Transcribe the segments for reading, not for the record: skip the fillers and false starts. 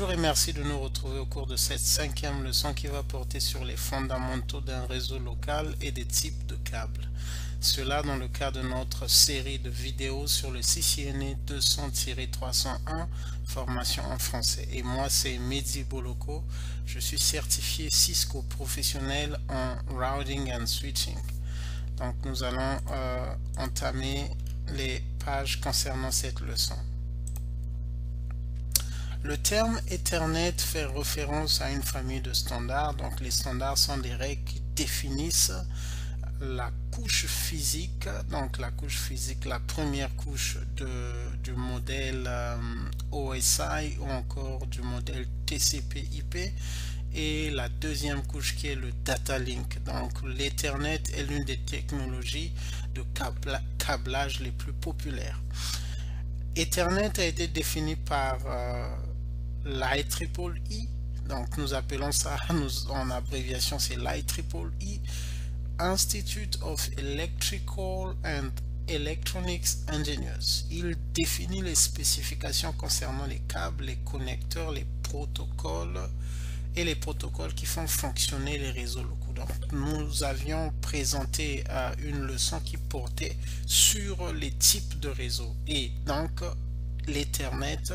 Bonjour et merci de nous retrouver au cours de cette cinquième leçon qui va porter sur les fondamentaux d'un réseau local et des types de câbles. Cela dans le cadre de notre série de vidéos sur le CCNA 200-301 formation en français. Et moi c'est Mehdi Boloko, je suis certifié Cisco professionnel en routing and switching. Donc nous allons entamer les pages concernant cette leçon. Le terme Ethernet fait référence à une famille de standards. Donc les standards sont des règles qui définissent la couche physique. Donc la couche physique, la première couche du modèle OSI ou encore du modèle TCP/IP. Et la deuxième couche qui est le data link. Donc l'Ethernet est l'une des technologies de câblage les plus populaires. Ethernet a été défini par l'IEEE, donc nous appelons ça en abréviation, c'est l'IEEE, Institute of Electrical and Electronics Engineers. Il définit les spécifications concernant les câbles, les connecteurs, les protocoles et les protocoles qui font fonctionner les réseaux locaux. Donc, nous avions présenté une leçon qui portait sur les types de réseaux. Et donc, l'Ethernet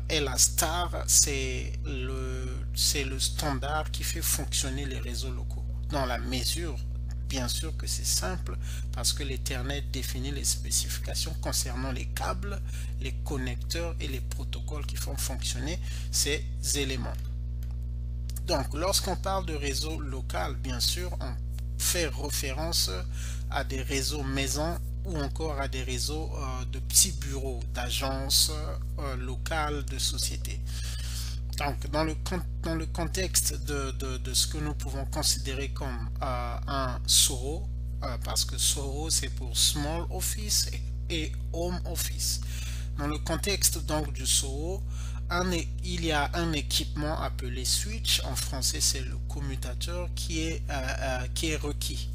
est la star, c'est le standard qui fait fonctionner les réseaux locaux. Dans la mesure, bien sûr que c'est simple, parce que l'Ethernet définit les spécifications concernant les câbles, les connecteurs et les protocoles qui font fonctionner ces éléments. Donc, lorsqu'on parle de réseau local, bien sûr, on fait référence à des réseaux maisons ou encore à des réseaux de petits bureaux, d'agences locales, de sociétés. Donc, dans le contexte de ce que nous pouvons considérer comme un SOHO, parce que SOHO c'est pour Small Office et Home Office. Dans le contexte donc du SOHO, il y a un équipement appelé switch, en français c'est le commutateur qui est requis.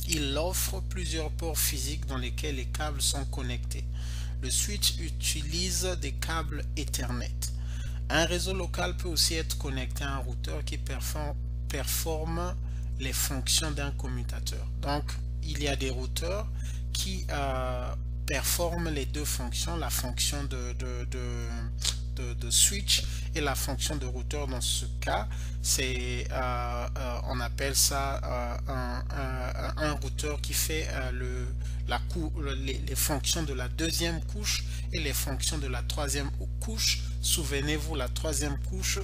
Il offre plusieurs ports physiques dans lesquels les câbles sont connectés. Le switch utilise des câbles Ethernet. Un réseau local peut aussi être connecté à un routeur qui performe les fonctions d'un commutateur. Donc il y a des routeurs qui performent les deux fonctions, la fonction de switch et la fonction de routeur. Dans ce cas, c'est on appelle ça un routeur qui fait les fonctions de la deuxième couche et les fonctions de la troisième couche. Souvenez-vous, la troisième couche,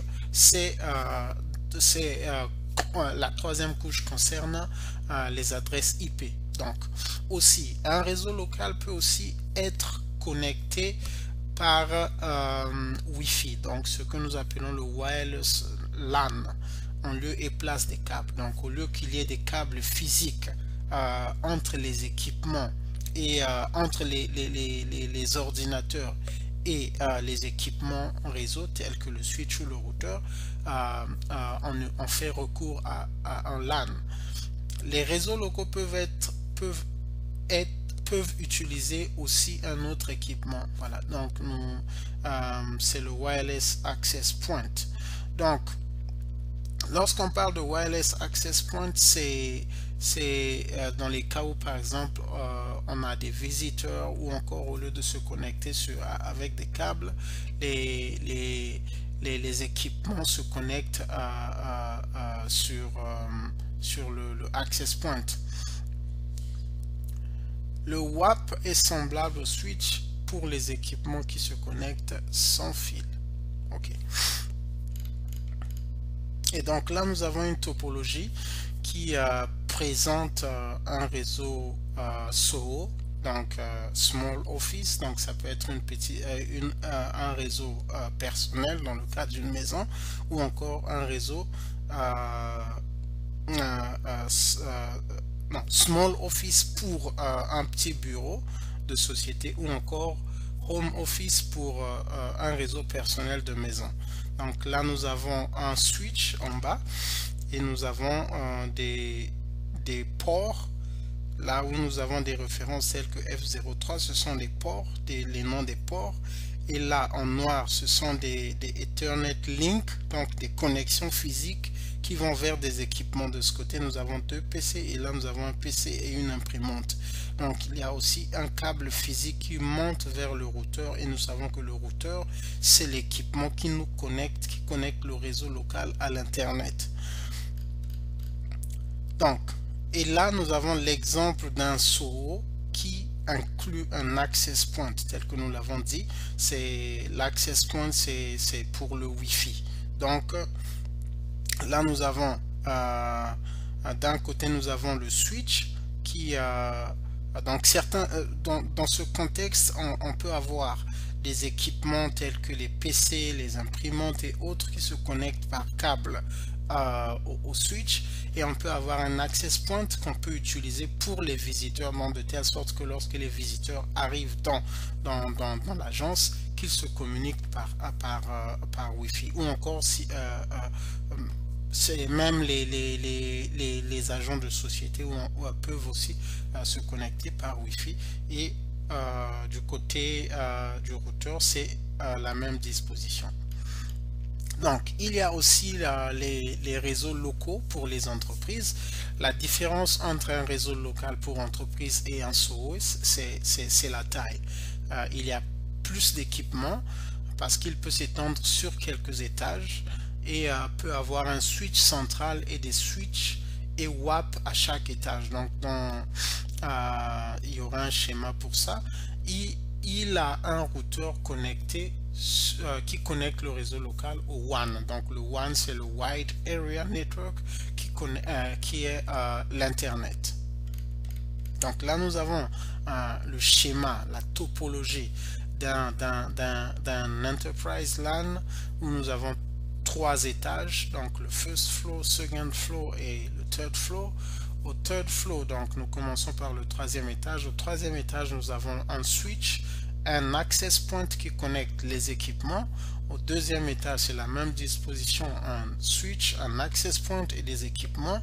la troisième couche concerne les adresses IP. Donc, aussi, un réseau local peut aussi être connecté par Wi-Fi, donc ce que nous appelons le wireless LAN, en lieu et place des câbles. Donc, au lieu qu'il y ait des câbles physiques entre les équipements et entre les ordinateurs et les équipements réseau tels que le switch ou le routeur, on fait recours à un LAN. Les réseaux locaux peuvent utiliser aussi un autre équipement. Voilà, donc c'est le Wireless Access Point. Donc, lorsqu'on parle de Wireless Access Point, c'est dans les cas où, par exemple, on a des visiteurs ou encore au lieu de se connecter avec des câbles, les équipements se connectent sur le Access Point. Le WAP est semblable au switch pour les équipements qui se connectent sans fil. Ok. Et donc là, nous avons une topologie qui présente un réseau SOHO, donc Small Office. Donc ça peut être un réseau personnel dans le cadre d'une maison ou encore un réseau Small Office pour un petit bureau de société ou encore Home Office pour un réseau personnel de maison. Donc là nous avons un switch en bas et nous avons des ports là où nous avons des références telles que F03, ce sont les ports, les noms des ports, Et là, en noir, ce sont des Ethernet Link, donc des connexions physiques qui vont vers des équipements. De ce côté, nous avons 2 PC et là, nous avons un PC et une imprimante. Donc, il y a aussi un câble physique qui monte vers le routeur et nous savons que le routeur, c'est l'équipement qui nous connecte, qui connecte le réseau local à l'Internet. Donc, et là, nous avons l'exemple d'un SOHO qui inclut un access point, tel que nous l'avons dit. C'est l'access point, c'est pour le Wi-Fi. Donc, là, nous avons, d'un côté, nous avons le switch qui, donc certains, dans ce contexte, on peut avoir des équipements tels que les PC, les imprimantes et autres qui se connectent par câble au switch, et on peut avoir un access point qu'on peut utiliser pour les visiteurs, de telle sorte que lorsque les visiteurs arrivent dans l'agence, qu'ils se communiquent par Wi-Fi, ou encore si c'est même les agents de société où peuvent aussi se connecter par Wi-Fi, et du côté du routeur c'est la même disposition. Donc, il y a aussi les réseaux locaux pour les entreprises. La différence entre un réseau local pour entreprise et un SOHO, c'est la taille. Il y a plus d'équipements parce qu'il peut s'étendre sur quelques étages et peut avoir un switch central et des switches et WAP à chaque étage. Donc, il y aura un schéma pour ça. Il a un routeur connecté qui connecte le réseau local au WAN. Donc le WAN, c'est le Wide Area Network qui est l'Internet. Donc là, nous avons le schéma, la topologie d'un Enterprise LAN où nous avons 3 étages. Donc le first floor, second floor et le third floor. Au third floor, donc nous commençons par le 3e étage. Au 3e étage, nous avons un switch, un access point qui connecte les équipements. Au 2e étage, c'est la même disposition, un switch, un access point et des équipements.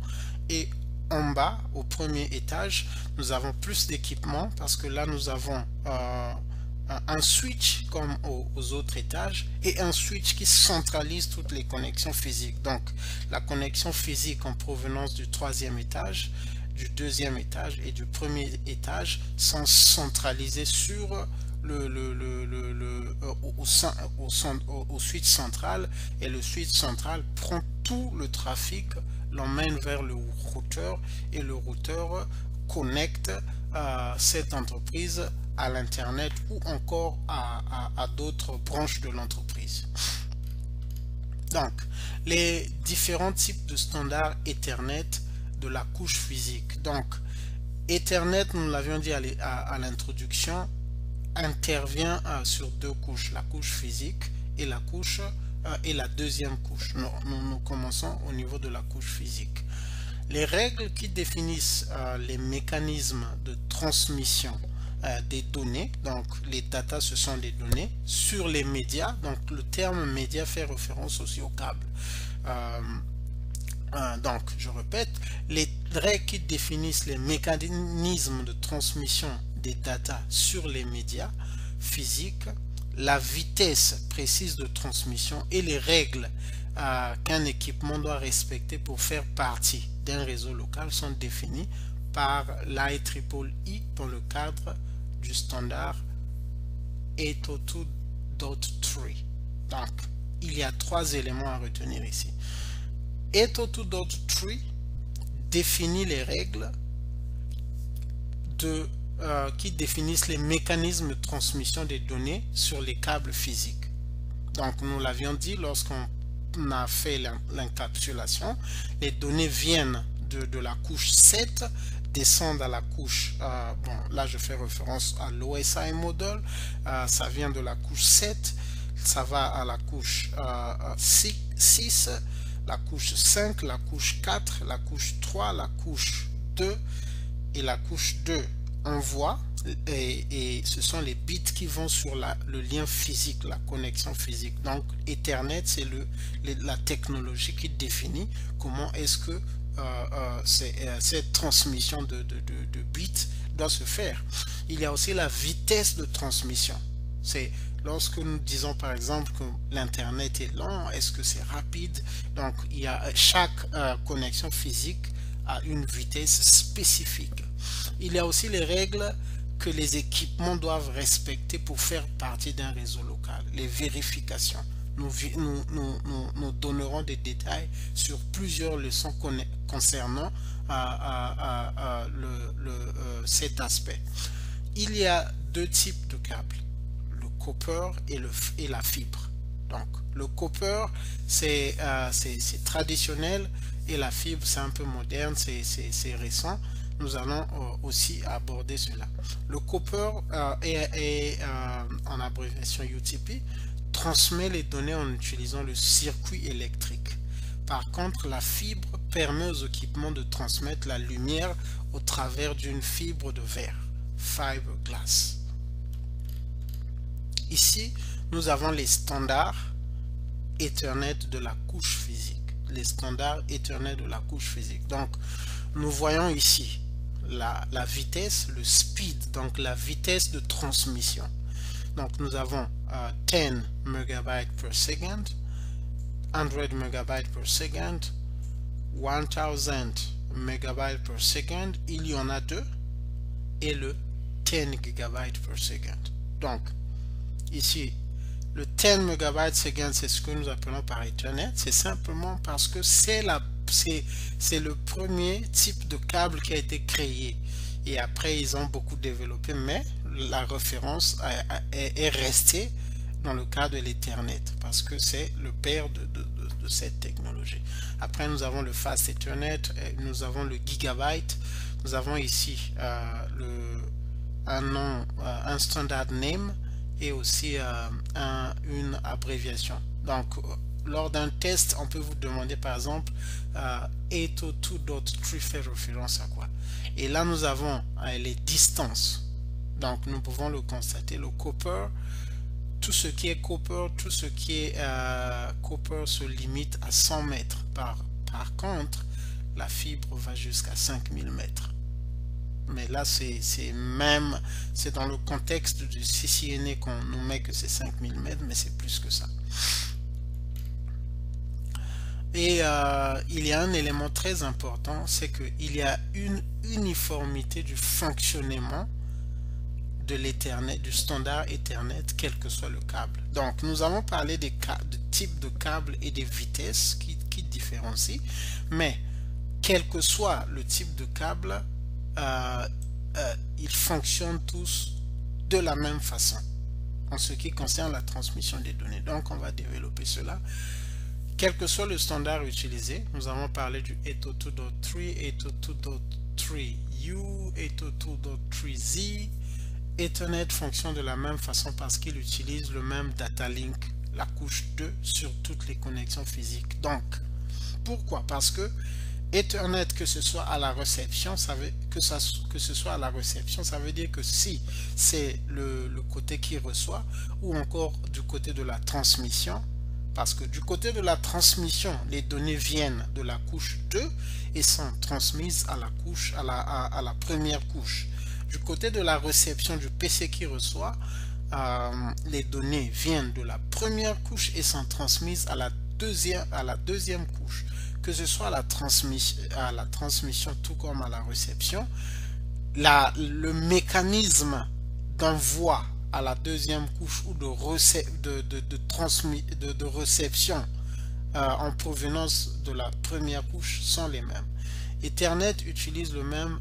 Et en bas, au 1er étage, nous avons plus d'équipements parce que là, nous avons un switch comme aux autres étages et un switch qui centralise toutes les connexions physiques. Donc, la connexion physique en provenance du 3e étage, du 2e étage et du 1er étage sont centralisées sur au switch central, et le switch central prend tout le trafic, l'emmène vers le routeur et le routeur connecte cette entreprise à l'internet ou encore à d'autres branches de l'entreprise. Donc, les différents types de standards Ethernet de la couche physique. Donc, Ethernet, nous l'avions dit à l'introduction, intervient sur 2 couches, la couche physique et la couche et la 2e couche. Nous commençons au niveau de la couche physique. Les règles qui définissent les mécanismes de transmission des données, donc les data, ce sont les données sur les médias. Donc le terme média fait référence aussi au câble. Donc je répète, les règles qui définissent les mécanismes de transmission des data sur les médias physiques, la vitesse précise de transmission et les règles qu'un équipement doit respecter pour faire partie d'un réseau local sont définis par l'IEEE dans le cadre du standard 802.3. Donc, il y a 3 éléments à retenir ici. 802.3 définit les règles qui définissent les mécanismes de transmission des données sur les câbles physiques. Donc, nous l'avions dit lorsqu'on a fait l'encapsulation, les données viennent de la couche 7, descendent à la couche, bon, là je fais référence à l'OSI model, ça vient de la couche 7, ça va à la couche 6, la couche 5, la couche 4, la couche 3, la couche 2 et la couche 2 envoie, et ce sont les bits qui vont sur le lien physique, la connexion physique. Donc Ethernet, c'est la technologie qui définit comment est-ce que cette transmission de bits doit se faire. Il y a aussi la vitesse de transmission. C'est Lorsque nous disons par exemple que l'internet est lent, est-ce que c'est rapide? Donc il y a chaque connexion physique a une vitesse spécifique. Il y a aussi les règles que les équipements doivent respecter pour faire partie d'un réseau local, les vérifications. Nous donnerons des détails sur plusieurs leçons concernant cet aspect. Il y a deux types de câbles, le copper et la fibre. Donc le copper c'est traditionnel et la fibre c'est un peu moderne, c'est récent. Nous allons aussi aborder cela. Le copper en abréviation UTP transmet les données en utilisant le circuit électrique. Par contre, la fibre permet aux équipements de transmettre la lumière au travers d'une fibre de verre, fiberglass. Ici, nous avons les standards Ethernet de la couche physique. Les standards Ethernet de la couche physique. Donc, nous voyons ici la vitesse, le speed, donc la vitesse de transmission. Donc, nous avons 10 megabytes per second, 100 megabytes per second, 1000 megabytes per second. Il y en a deux, et le 10 gigabytes per second. Donc, ici, le 10 megabytes per second, c'est ce que nous appelons par Ethernet. C'est simplement parce que c'est le premier type de câble qui a été créé. Et après, ils ont beaucoup développé, mais la référence est restée dans le cas de l'Ethernet, parce que c'est le père de cette technologie. Après, nous avons le Fast Ethernet, nous avons le Gigabyte, nous avons ici un standard name et aussi une abréviation. Donc, lors d'un test, on peut vous demander par exemple 802.3 fait référence à quoi? Et là, nous avons les distances. Donc, nous pouvons le constater. Le copper, tout ce qui est copper, tout ce qui est copper se limite à 100 mètres. Par contre, la fibre va jusqu'à 5000 mètres. Mais là, c'est dans le contexte du CCNA qu'on nous met que c'est 5000 mètres, mais c'est plus que ça. Et il y a un élément très important, c'est qu'il y a une uniformité du fonctionnement de l'Ethernet, du standard Ethernet, quel que soit le câble. Donc, nous avons parlé des types de câbles et des vitesses qui différencient, mais quel que soit le type de câble, ils fonctionnent tous de la même façon en ce qui concerne la transmission des données. Donc, on va développer cela. Quel que soit le standard utilisé, nous avons parlé du 802.3, 802.3U, 802.3Z. Ethernet fonctionne de la même façon parce qu'il utilise le même data link, la couche 2, sur toutes les connexions physiques. Donc, pourquoi? Parce que Ethernet, que ce soit à la réception, ça veut dire que si c'est le côté qui reçoit, ou encore du côté de la transmission, parce que du côté de la transmission, les données viennent de la couche 2 et sont transmises à la première couche. Du côté de la réception du PC qui reçoit, les données viennent de la première couche et sont transmises à la deuxième couche. Que ce soit à la transmission tout comme à la réception, le mécanisme d'envoi à la deuxième couche ou de réception en provenance de la première couche sont les mêmes. Ethernet utilise le même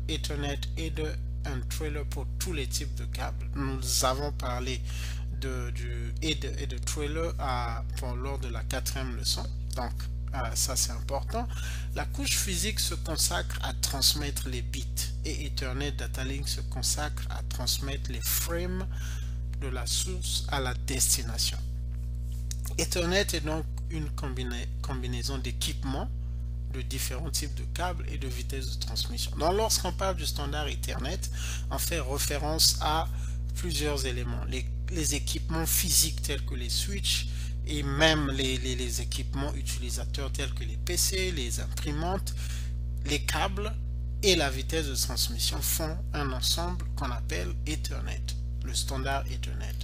Ethernet header and trailer pour tous les types de câbles. Nous avons parlé du header et de trailer lors de la 4e leçon. Donc, ça c'est important. La couche physique se consacre à transmettre les bits et Ethernet Data Link se consacre à transmettre les frames de la source à la destination. Ethernet est donc une combinaison d'équipements de différents types de câbles et de vitesses de transmission. Donc, lorsqu'on parle du standard Ethernet, on fait référence à plusieurs éléments. Les équipements physiques tels que les switches et même les équipements utilisateurs tels que les PC, les imprimantes, les câbles et la vitesse de transmission font un ensemble qu'on appelle Ethernet, le standard Ethernet.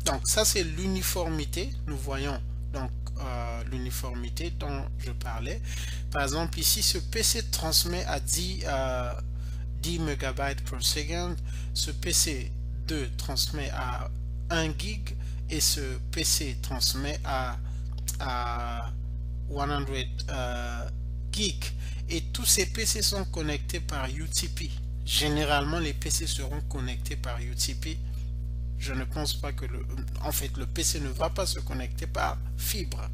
Donc ça c'est l'uniformité. Nous voyons donc l'uniformité dont je parlais. Par exemple ici ce PC transmet à 10 MB per second, ce PC 2 transmet à 1 gig et ce PC transmet à 100 gig. Et tous ces PC sont connectés par UTP. Généralement les PC seront connectés par UTP. Je ne pense pas que en fait le PC ne va pas se connecter par fibre.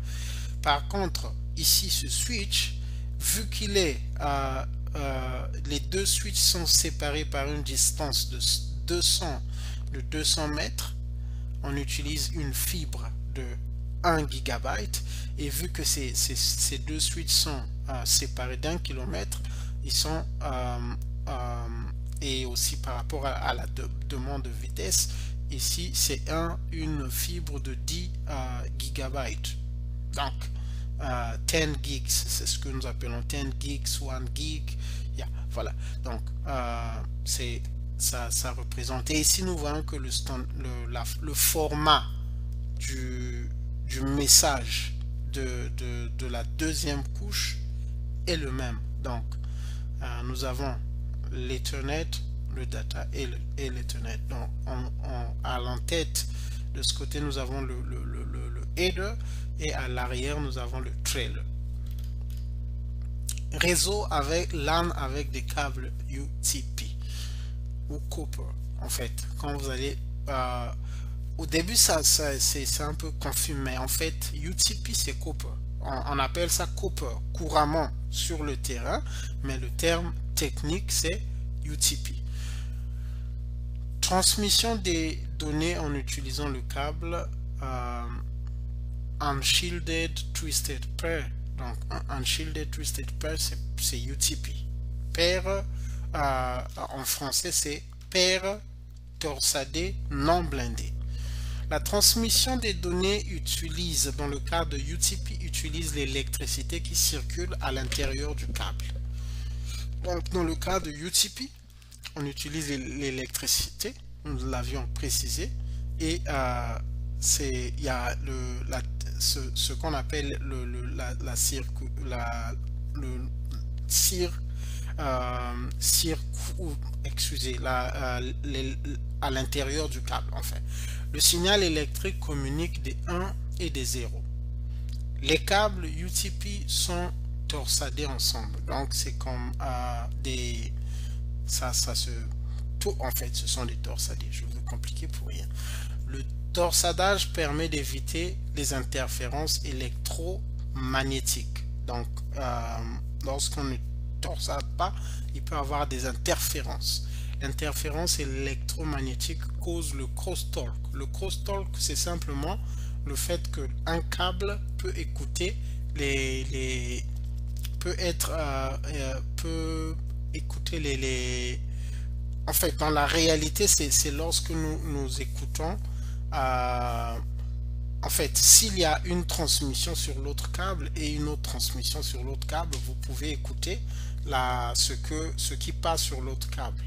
Par contre ici ce switch, vu qu'il est les deux switches sont séparés par une distance de 200 mètres, on utilise une fibre de 1 gigabyte, et vu que ces deux switches sont séparés d'1 kilomètre, ils sont et aussi par rapport à la demande de vitesse, ici c'est une fibre de 10 gigabytes. Donc 10 gigs, c'est ce que nous appelons 10 gigs, 1 gig, yeah, voilà. Donc c'est ça représente. Et ici nous voyons que le format du message de la deuxième couche est le même. Donc nous avons l'Ethernet, le data et l'Ethernet. Donc à l'entête de ce côté nous avons le header, et à l'arrière nous avons le trailer. Réseau avec LAN avec des câbles UTP ou copper. En fait quand vous allez au début c'est un peu confus, mais en fait UTP c'est copper. On appelle ça copper couramment sur le terrain, mais le terme technique c'est UTP. Transmission des données en utilisant le câble Unshielded Twisted Pair. Donc Unshielded Twisted Pair c'est UTP. Pair en français c'est paire torsadée non blindée. La transmission des données utilise, dans le cas de UTP, utilise l'électricité qui circule à l'intérieur du câble. Donc dans le cas de UTP, on utilise l'électricité, nous l'avions précisé, et il y a ce qu'on appelle à l'intérieur du câble. Enfin, le signal électrique communique des 1 et des 0. Les câbles UTP sont torsadés ensemble, donc c'est comme tout en fait ce sont des torsadés. Je vais vous compliquer pour rien. Le torsadage permet d'éviter les interférences électromagnétiques. Donc lorsqu'on ne torsade pas, il peut y avoir des interférences. L'interférence électromagnétique cause le crosstalk. Le crosstalk, c'est simplement le fait qu'un câble peut écouter en fait, dans la réalité, c'est lorsque nous écoutons en fait, s'il y a une transmission sur l'autre câble et une autre transmission sur l'autre câble, vous pouvez écouter ce qui passe sur l'autre câble.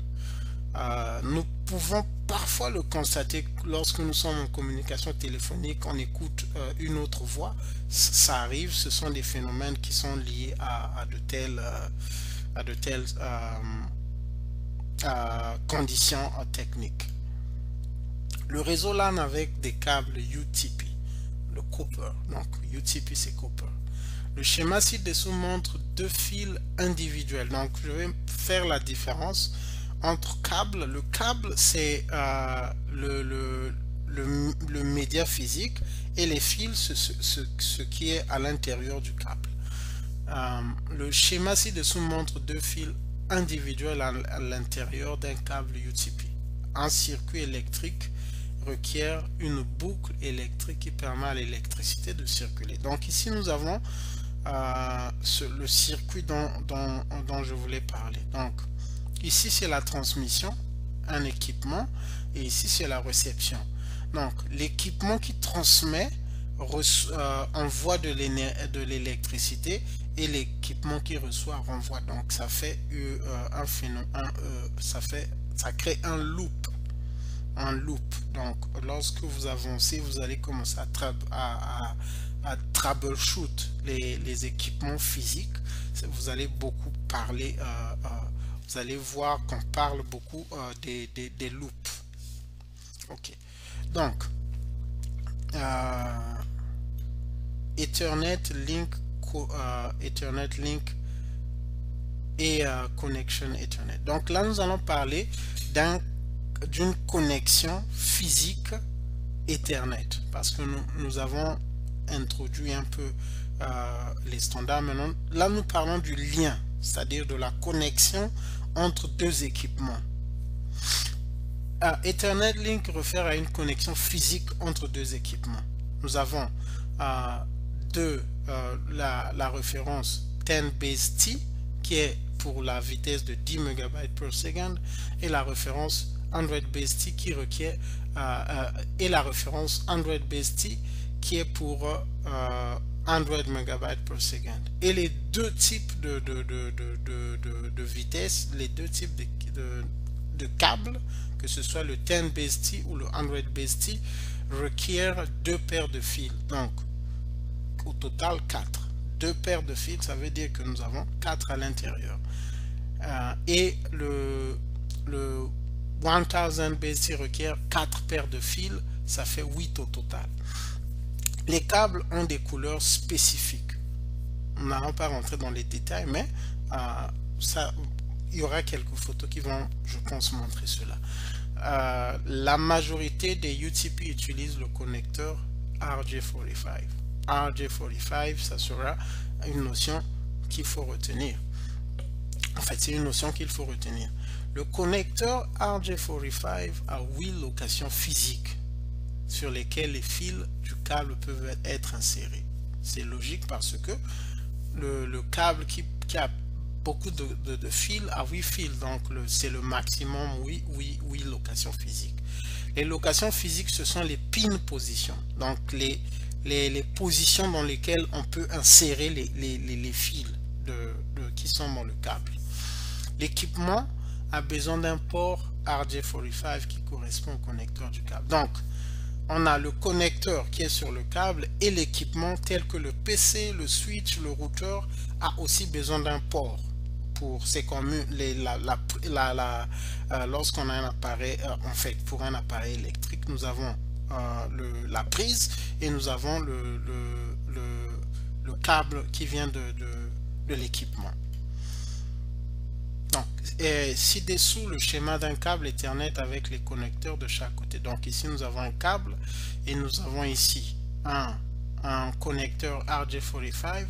Nous pouvons parfois le constater lorsque nous sommes en communication téléphonique, on écoute une autre voix. Ça arrive, ce sont des phénomènes qui sont liés à de telles conditions techniques. Le réseau LAN avec des câbles UTP, le copper, donc UTP c'est copper. Le schéma ci-dessous montre deux fils individuels, donc je vais faire la différence entre câbles. Le câble c'est le média physique, et les fils ce qui est à l'intérieur du câble. Le schéma ci-dessous montre deux fils individuels à l'intérieur d'un câble UTP. Un circuit électrique requiert une boucle électrique qui permet à l'électricité de circuler. Donc ici nous avons le circuit dont je voulais parler. Donc ici c'est la transmission, un équipement, et ici c'est la réception. Donc l'équipement qui transmet envoie de l'électricité, et l'équipement qui reçoit renvoie. Donc ça fait ça crée un loop. en loop. Donc lorsque vous avancez, vous allez commencer à troubleshoot les équipements physiques. Vous allez beaucoup parler, vous allez voir qu'on parle beaucoup des loops. Ok, donc Ethernet link, Ethernet link et connection Ethernet. Donc là nous allons parler d'une connexion physique Ethernet, parce que nous avons introduit un peu les standards. Maintenant là nous parlons du lien, c'est-à-dire de la connexion entre deux équipements. Ethernet link réfère à une connexion physique entre deux équipements. Nous avons la référence 10 base T qui est pour la vitesse de 10 MB/s et la référence 100 base T qui requiert et la référence 100 base T qui est pour 100 MB/s. Et les deux types de vitesse, les deux types de câbles, que ce soit le 10 base T ou le 100 base T, requièrent deux paires de fils. Donc au total 4. Deux paires de fils, ça veut dire que nous avons 4 à l'intérieur. Et le 1000 base T requiert 4 paires de fils, ça fait 8 au total. Les câbles ont des couleurs spécifiques. Nous n'allons pas rentrer dans les détails, mais il y aura quelques photos qui vont, je pense, montrer cela. La majorité des UTP utilisent le connecteur RJ45. RJ45, ça sera une notion qu'il faut retenir. En fait, c'est une notion qu'il faut retenir. Le connecteur RJ45 a 8 locations physiques sur lesquelles les fils du câble peuvent être insérés. C'est logique parce que le câble qui a beaucoup de fils a 8 fils, donc c'est le maximum 8 locations physiques. Les locations physiques, ce sont les pin positions, donc les positions dans lesquelles on peut insérer les fils qui sont dans le câble. L'équipement a besoin d'un port RJ45 qui correspond au connecteur du câble. Donc on a le connecteur qui est sur le câble et l'équipement tel que le PC, le switch, le routeur a aussi besoin d'un port. Pour ces communes, lorsqu'on a un appareil, en fait pour un appareil électrique, nous avons la prise et nous avons le câble qui vient de l'équipement. Donc ci-dessous le schéma d'un câble Ethernet avec les connecteurs de chaque côté. Donc ici nous avons un câble et nous avons ici un connecteur RJ45.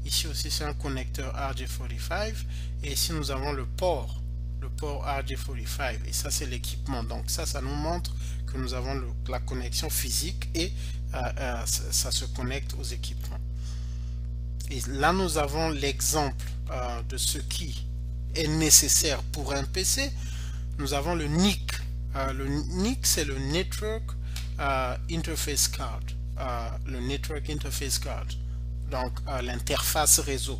Ici aussi c'est un connecteur RJ45 et ici nous avons le port RJ45 et ça c'est l'équipement. Donc ça nous montre que nous avons la connexion physique et ça se connecte aux équipements. Et là nous avons l'exemple de ce qui est nécessaire pour un PC. Nous avons le NIC. Le NIC c'est le Network Interface Card. Le Network Interface Card. Donc l'interface réseau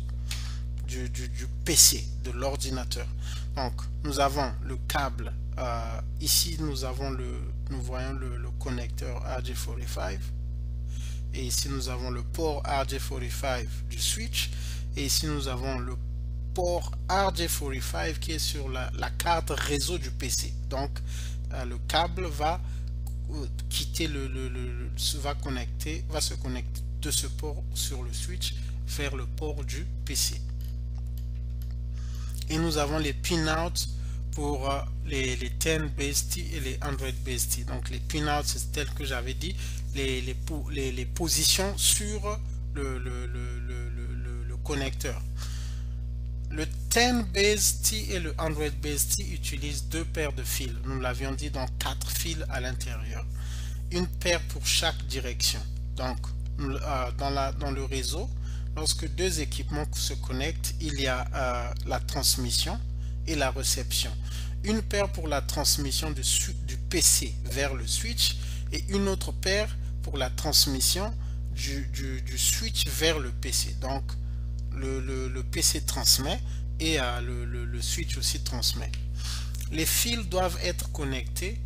du PC, de l'ordinateur. Donc nous avons le câble, ici nous voyons le connecteur RJ45 et ici nous avons le port RJ45 du switch et ici nous avons le port RJ45 qui est sur la carte réseau du PC. Donc le câble va quitter va se connecter de ce port sur le switch vers le port du PC. Et nous avons les pin-outs pour les 10 base T et les 100 base T. Donc les pin-outs, c'est tel que j'avais dit, les positions sur le connecteur. Le 10 base T et le 100 base T utilisent deux paires de fils. Nous l'avions dit, donc 4 fils à l'intérieur. Une paire pour chaque direction. Donc dans le réseau, lorsque deux équipements se connectent, il y a la transmission et la réception. Une paire pour la transmission du PC vers le switch et une autre paire pour la transmission du switch vers le PC. Donc le PC transmet et le switch aussi transmet. Les fils doivent être connectés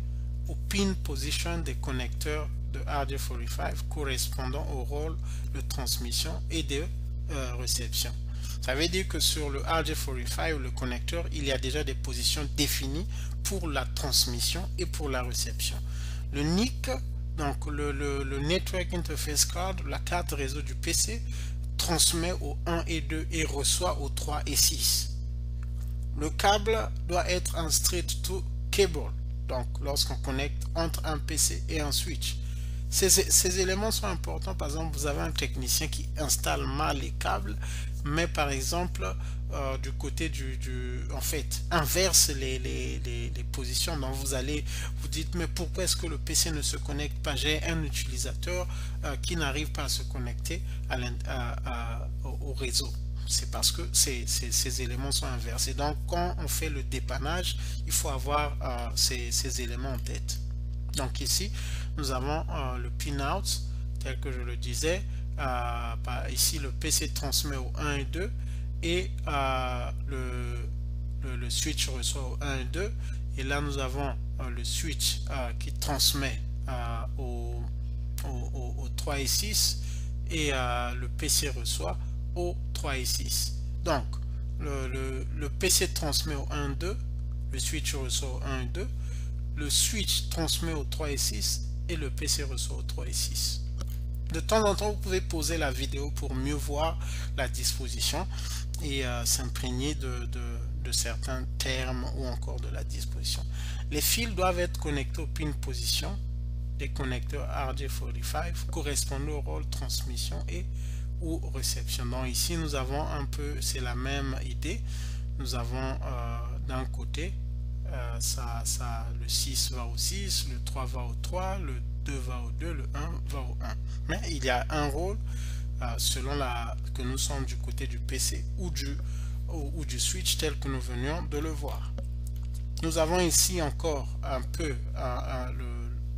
au pin position des connecteurs de RJ45 correspondant au rôle de transmission et de réception. Ça veut dire que sur le RJ45, le connecteur, il y a déjà des positions définies pour la transmission et pour la réception. Le NIC, donc le Network Interface Card, la carte réseau du PC, transmet au 1 et 2 et reçoit au 3 et 6. Le câble doit être un straight to cable, donc lorsqu'on connecte entre un PC et un switch. Ces éléments sont importants. Par exemple, vous avez un technicien qui installe mal les câbles, mais par exemple du côté en fait inverse les positions. Donc vous allez vous dites, mais pourquoi est-ce que le PC ne se connecte pas? J'ai un utilisateur qui n'arrive pas à se connecter au réseau. C'est parce que ces éléments sont inversés. Donc quand on fait le dépannage, il faut avoir ces éléments en tête. Donc ici nous avons le pinout tel que je le disais. Ici le PC transmet au 1 et 2 et le switch reçoit au 1 et 2, et là nous avons le switch qui transmet au 3 et 6 et le PC reçoit au 3 et 6. Donc le PC transmet au 1 et 2, le switch reçoit au 1 et 2, le switch transmet au 3 et 6 et le PC reçoit au 3 et 6. De temps en temps, vous pouvez pauser la vidéo pour mieux voir la disposition et s'imprégner de certains termes ou encore de la disposition. Les fils doivent être connectés au pin position des connecteurs RJ45 correspondant au rôle transmission et ou réception. Donc ici, nous avons un peu, c'est la même idée. Nous avons d'un côté, le 6 va au 6, le 3 va au 3, le 2 va au 2, le 1 va au 1. Mais il y a un rôle selon que nous sommes du côté du PC ou du switch tel que nous venions de le voir. Nous avons ici encore un peu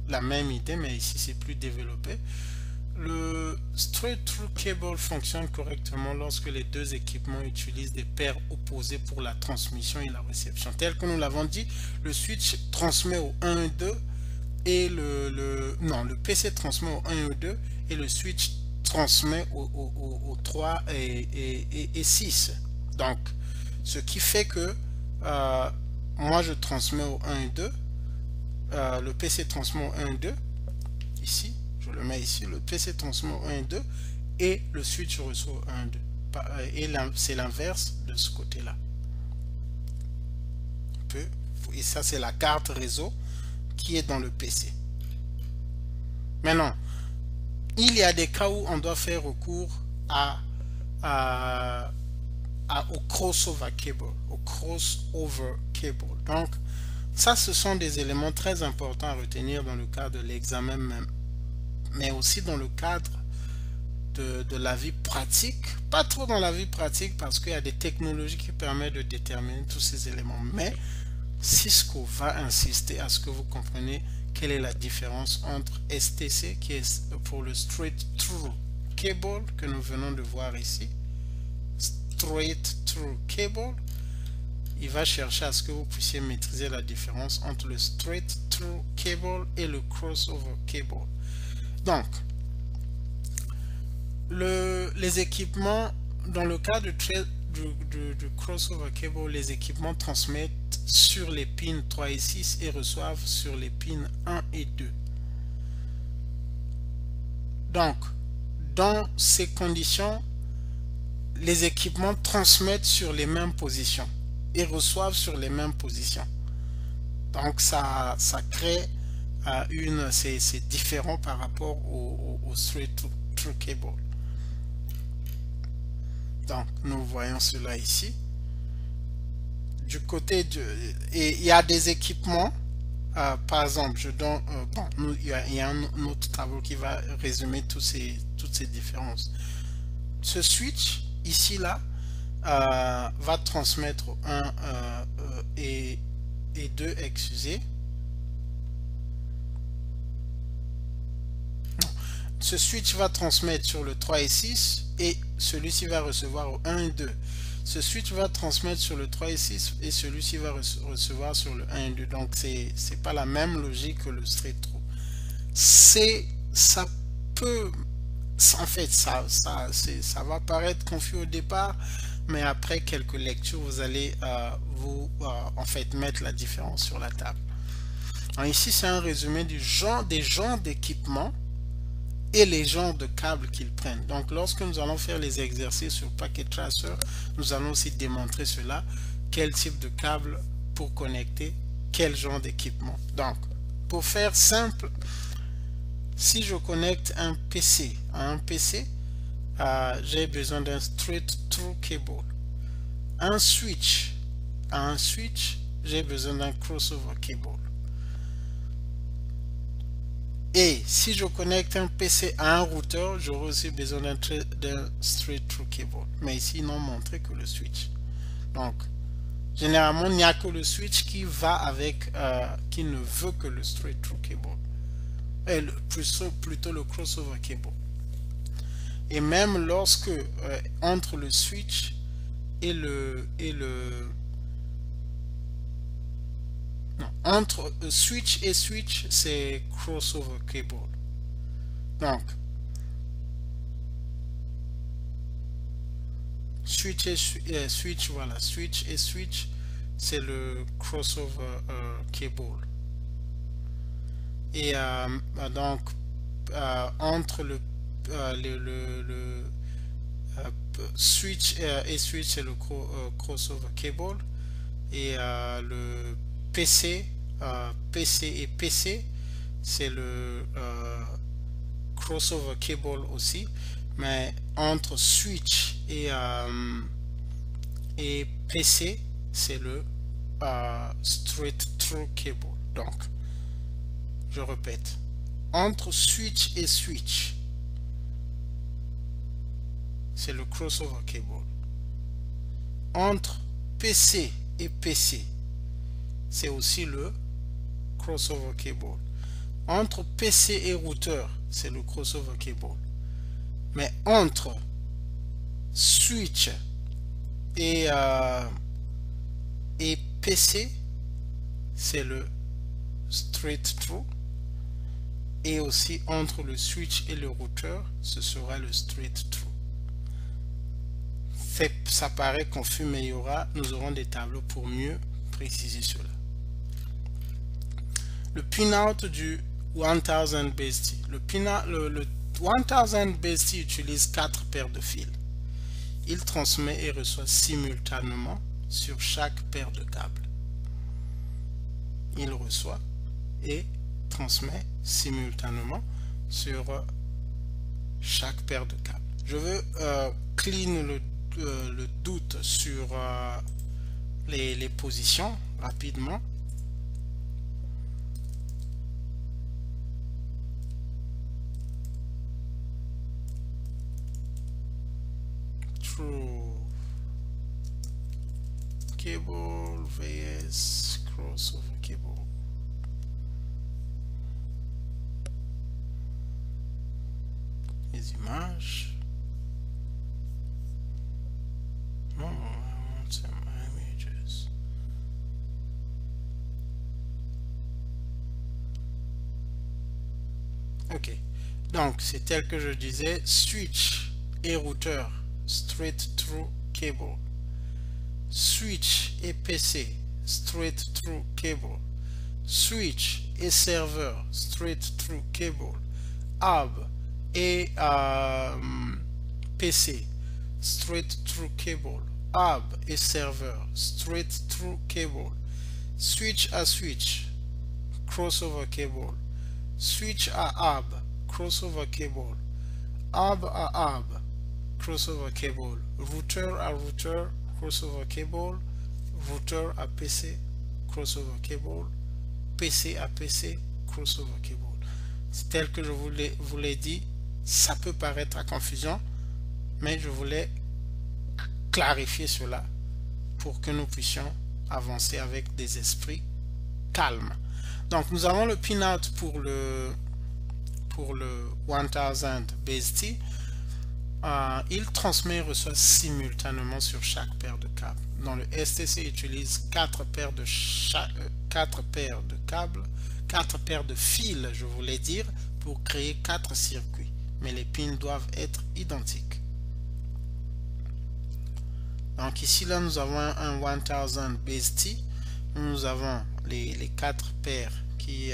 la même idée, mais ici c'est plus développé. Le straight through cable fonctionne correctement lorsque les deux équipements utilisent des paires opposées pour la transmission et la réception. Tel que nous l'avons dit, le switch transmet au 1 et 2 et le PC transmet au 1 et 2 et le switch transmet au 3 et 6. Donc, ce qui fait que moi je transmets au 1 et 2, le PC transmet au 1 et 2, ici. Je le mets ici, le PC transmet au 1 et 2 et le switch reçoit au 1 et 2. Et c'est l'inverse de ce côté-là. Et ça, c'est la carte réseau qui est dans le PC. Maintenant, il y a des cas où on doit faire recours au crossover cable. Donc, ça, ce sont des éléments très importants à retenir dans le cadre de l'examen même, mais aussi dans le cadre de la vie pratique. Pas trop dans la vie pratique parce qu'il y a des technologies qui permettent de déterminer tous ces éléments, mais Cisco va insister à ce que vous compreniez quelle est la différence entre STC, qui est pour le Straight Through Cable que nous venons de voir ici. Straight Through Cable, il va chercher à ce que vous puissiez maîtriser la différence entre le Straight Through Cable et le Crossover Cable. Donc, les équipements, dans le cas du crossover cable, les équipements transmettent sur les pins 3 et 6 et reçoivent sur les pins 1 et 2. Donc, dans ces conditions, les équipements transmettent sur les mêmes positions et reçoivent sur les mêmes positions. Donc, ça crée c'est différent par rapport au straight through cable. Donc nous voyons cela ici. Du côté et il y a des équipements, par exemple, il y a un autre tableau qui va résumer toutes ces différences. Ce switch ici là va transmettre au 1 et 2, excusez. Ce switch va transmettre sur le 3 et 6 et celui-ci va recevoir au 1 et 2. ce switch va transmettre sur le 3 et 6 et celui-ci va recevoir sur le 1 et 2. Donc c'est pas la même logique que le straight through. Ça peut, en fait, ça va paraître confus au départ, mais après quelques lectures, vous allez en fait mettre la différence sur la table. Alors ici, c'est un résumé des genres d'équipements et les genres de câbles qu'ils prennent. Donc lorsque nous allons faire les exercices sur Packet Tracer, nous allons aussi démontrer cela, quel type de câble pour connecter quel genre d'équipement. Donc pour faire simple, si je connecte un PC à un PC, j'ai besoin d'un straight through cable. Un switch à un switch, j'ai besoin d'un crossover cable. Et si je connecte un PC à un routeur, j'aurai aussi besoin d'un straight through cable. Mais ici, ils n'ont montré que le switch. Donc, généralement, il n'y a que le switch qui va avec, qui ne veut que le straight through cable. Et plutôt le crossover cable. Et même lorsque, entre le switch et entre switch et switch, c'est crossover cable. Donc switch et switch, voilà, switch et switch, c'est le crossover cable. Et donc entre le switch et switch, c'est le crossover cable. Et le PC et PC, c'est le crossover cable aussi, mais entre switch et PC, c'est le straight through cable. Donc je répète, entre switch et switch, c'est le crossover cable. Entre PC et PC, c'est aussi le crossover cable. Entre PC et routeur, c'est le crossover cable. Mais entre switch et PC, c'est le straight through. Et aussi entre le switch et le routeur, ce sera le straight through. Ça paraît confus, mais nous aurons des tableaux pour mieux préciser cela. Le pinout du 1000 base T. Le 1000 base T utilise 4 paires de fils. Il transmet et reçoit simultanément sur chaque paire de câbles. Il reçoit et transmet simultanément sur chaque paire de câbles. Je veux clean le doute sur les positions rapidement. Through cable vs crossover cable. Les images. Oh, I want some images. Ok, donc c'est tel que je disais, switch et routeur, straight through cable. Switch et PC, straight through cable. Switch et serveur, straight through cable. Hub et PC, straight through cable. Hub et serveur, straight through cable. Switch à switch, crossover cable. Switch à hub, crossover cable. Hub à hub, crossover cable. Routeur à routeur, crossover cable. Routeur à PC, crossover cable. PC à PC, crossover cable. C'est tel que je vous l'ai dit, ça peut paraître à confusion, mais je voulais clarifier cela pour que nous puissions avancer avec des esprits calmes. Donc nous avons le pinout pour le 1000 base T. il transmet et reçoit simultanément sur chaque paire de câbles. Donc le STC utilise 4 paires de câbles, 4 paires de fils, je voulais dire, pour créer 4 circuits. Mais les pins doivent être identiques. Donc ici, là, nous avons un 1000 base T. Nous avons les 4 paires qui...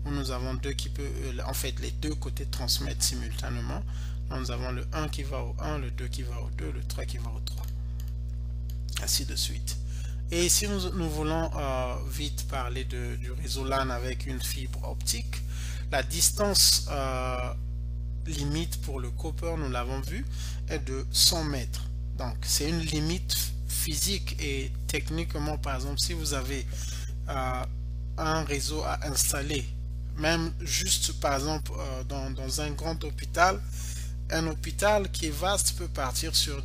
où nous avons deux qui peuvent... en fait, les deux côtés transmettent simultanément. Donc, nous avons le 1 qui va au 1, le 2 qui va au 2, le 3 qui va au 3. Ainsi de suite. Et ici, nous voulons vite parler du réseau LAN avec une fibre optique. La distance limite pour le copper, nous l'avons vu, est de 100 mètres. Donc, c'est une limite physique et techniquement, par exemple, si vous avez un réseau à installer, même juste, par exemple, dans un grand hôpital, un hôpital qui est vaste peut partir sur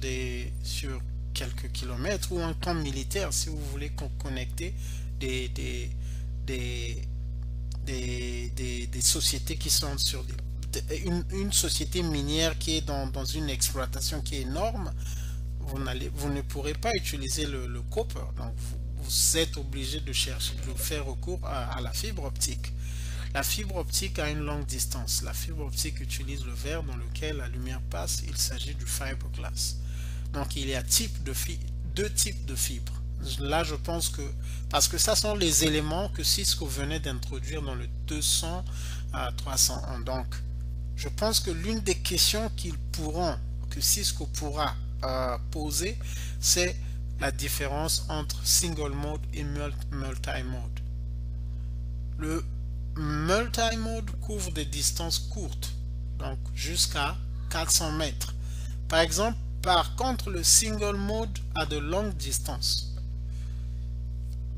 quelques kilomètres, ou un camp militaire si vous voulez connecter des sociétés qui sont sur une société minière qui est dans une exploitation qui est énorme. Vous ne pourrez pas utiliser le copper, donc vous êtes obligé de faire recours à la fibre optique. La fibre optique a une longue distance. La fibre optique utilise le verre dans lequel la lumière passe. Il s'agit du fiberglass. Donc il y a deux types de fibres. Là je pense que, parce que ça sont les éléments que Cisco venait d'introduire dans le 200 à 301. Donc je pense que l'une des questions que Cisco pourra poser, c'est la différence entre single mode et multi-mode. Le multi-mode couvre des distances courtes, donc jusqu'à 400 mètres. Par contre, le single mode a de longues distances.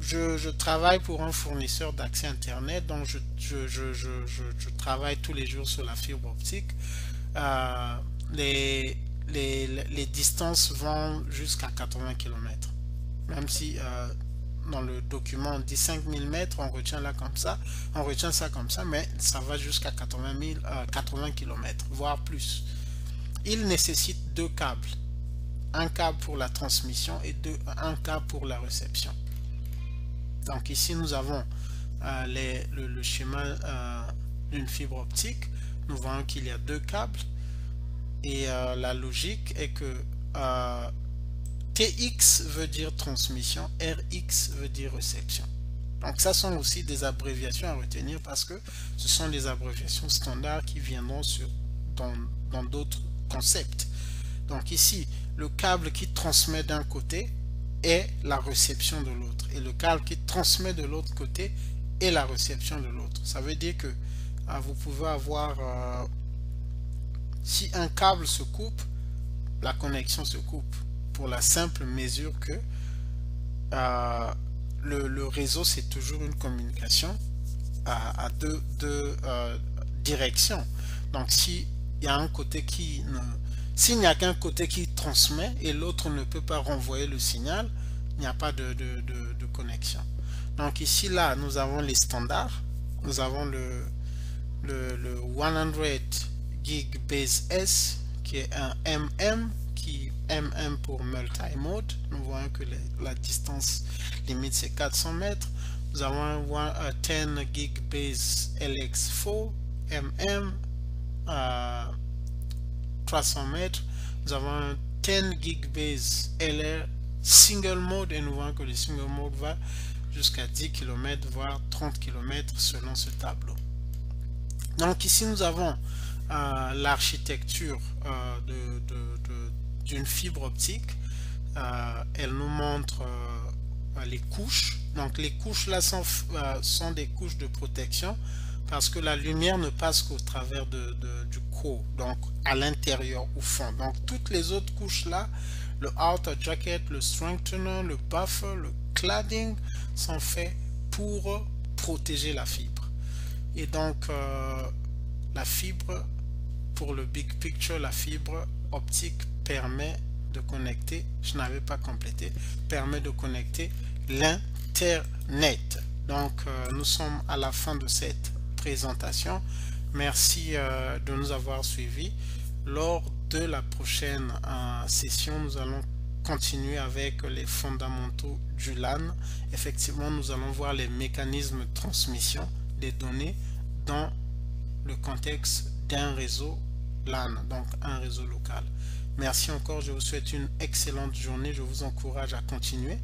Je travaille pour un fournisseur d'accès Internet, donc je travaille tous les jours sur la fibre optique. Les distances vont jusqu'à 80 km. Même si dans le document on dit 5000 mètres, on retient ça comme ça, mais ça va jusqu'à 80 km, voire plus. Il nécessite deux câbles. Un câble pour la transmission et un câble pour la réception. Donc ici nous avons le schéma d'une fibre optique. Nous voyons qu'il y a deux câbles. Et la logique est que TX veut dire transmission, RX veut dire réception. Donc ça sont aussi des abréviations à retenir parce que ce sont des abréviations standards qui viendront dans d'autres concepts. Donc ici, le câble qui transmet d'un côté est la réception de l'autre. Et le câble qui transmet de l'autre côté est la réception de l'autre. Ça veut dire que vous pouvez avoir... si un câble se coupe, la connexion se coupe. Pour la simple mesure que le réseau, c'est toujours une communication à deux directions. Donc, s'il y a un côté s'il n'y a qu'un côté qui transmet et l'autre ne peut pas renvoyer le signal, il n'y a pas de connexion. Donc ici, là, nous avons les standards. Nous avons le 100 gig base S qui est un MM, MM pour multi-mode. Nous voyons que la distance limite c'est 400 mètres. Nous avons un 10 gig base LX4 MM 300 mètres. Nous avons un 10 gig base LR single mode et nous voyons que le single mode va jusqu'à 10 km voire 30 km selon ce tableau. Donc ici nous avons l'architecture d'une fibre optique. Elle nous montre les couches. Donc les couches là sont des couches de protection parce que la lumière ne passe qu'au travers du core, donc à l'intérieur, au fond. Donc toutes les autres couches là, le outer jacket, le strengthener, le buffer, le cladding sont faits pour protéger la fibre. Et donc la fibre, pour le big picture, la fibre optique permet de connecter, je n'avais pas complété, permet de connecter l'internet. Donc nous sommes à la fin de cette présentation. Merci de nous avoir suivis. Lors de la prochaine session, nous allons continuer avec les fondamentaux du LAN. Effectivement, nous allons voir les mécanismes de transmission des données dans le contexte d'un réseau LAN, donc un réseau local. Merci encore, je vous souhaite une excellente journée, je vous encourage à continuer.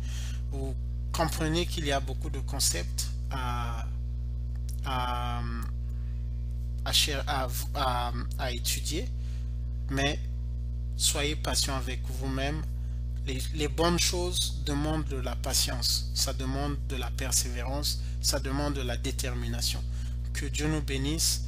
Vous comprenez qu'il y a beaucoup de concepts à étudier, mais soyez patient avec vous-même. Les bonnes choses demandent de la patience, ça demande de la persévérance, ça demande de la détermination. Que Dieu nous bénisse